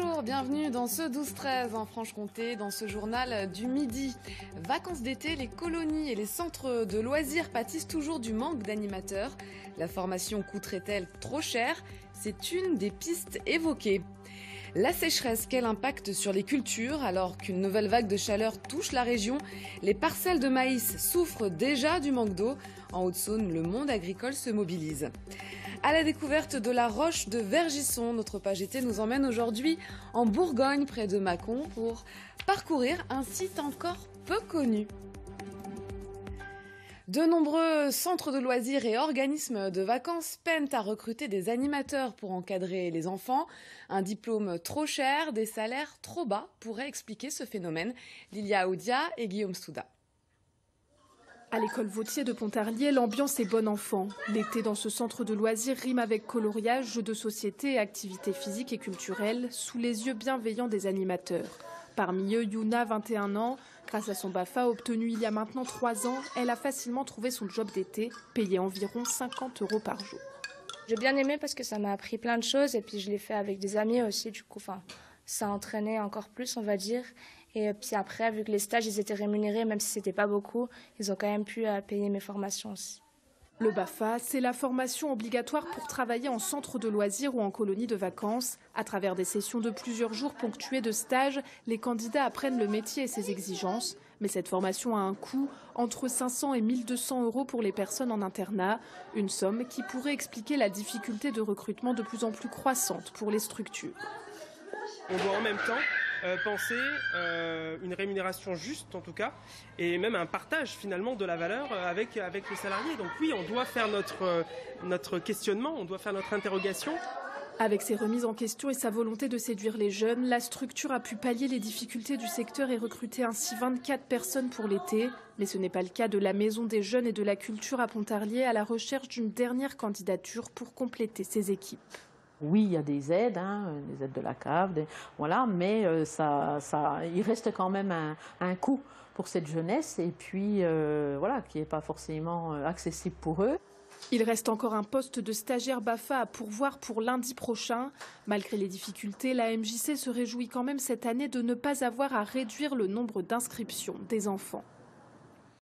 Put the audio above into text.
Bonjour, bienvenue dans ce 12-13 en Franche-Comté, dans ce journal du midi. Vacances d'été, les colonies et les centres de loisirs pâtissent toujours du manque d'animateurs. La formation coûterait-elle trop cher? C'est une des pistes évoquées. La sécheresse, quel impact sur les cultures? Alors qu'une nouvelle vague de chaleur touche la région, les parcelles de maïs souffrent déjà du manque d'eau. En Haute-Saône, le monde agricole se mobilise. À la découverte de la roche de Vergisson, notre page été nous emmène aujourd'hui en Bourgogne, près de Mâcon, pour parcourir un site encore peu connu. De nombreux centres de loisirs et organismes de vacances peinent à recruter des animateurs pour encadrer les enfants. Un diplôme trop cher, des salaires trop bas pourraient expliquer ce phénomène. Lilia Aoudia et Guillaume Souda. À l'école Vautier de Pontarlier, l'ambiance est bon enfant. L'été dans ce centre de loisirs rime avec coloriage, jeux de société et activités physiques et culturelles, sous les yeux bienveillants des animateurs. Parmi eux, Yuna, 21 ans. Grâce à son BAFA obtenu il y a maintenant 3 ans, elle a facilement trouvé son job d'été, payé environ 50 € par jour. J'ai bien aimé parce que ça m'a appris plein de choses et puis je l'ai fait avec des amis aussi, du coup, ça a entraîné encore plus, on va dire. Et puis après, vu que les stages ils étaient rémunérés, même si c'était pas beaucoup, ils ont quand même pu payer mes formations aussi. Le BAFA, c'est la formation obligatoire pour travailler en centre de loisirs ou en colonie de vacances. À travers des sessions de plusieurs jours ponctuées de stages, les candidats apprennent le métier et ses exigences. Mais cette formation a un coût, entre 500 et 1200 € pour les personnes en internat. Une somme qui pourrait expliquer la difficulté de recrutement de plus en plus croissante pour les structures. On doit en même temps penser une rémunération juste en tout cas et même un partage finalement de la valeur avec les salariés. Donc oui, on doit faire notre questionnement, on doit faire notre interrogation. Avec ses remises en question et sa volonté de séduire les jeunes, la structure a pu pallier les difficultés du secteur et recruter ainsi 24 personnes pour l'été. Mais ce n'est pas le cas de la Maison des Jeunes et de la Culture à Pontarlier, à la recherche d'une dernière candidature pour compléter ses équipes. Oui, il y a des aides, des aides de la CAF, voilà, mais il reste quand même un coût pour cette jeunesse et puis voilà, qui n'est pas forcément accessible pour eux. Il reste encore un poste de stagiaire BAFA à pourvoir pour lundi prochain. Malgré les difficultés, la MJC se réjouit quand même cette année de ne pas avoir à réduire le nombre d'inscriptions des enfants.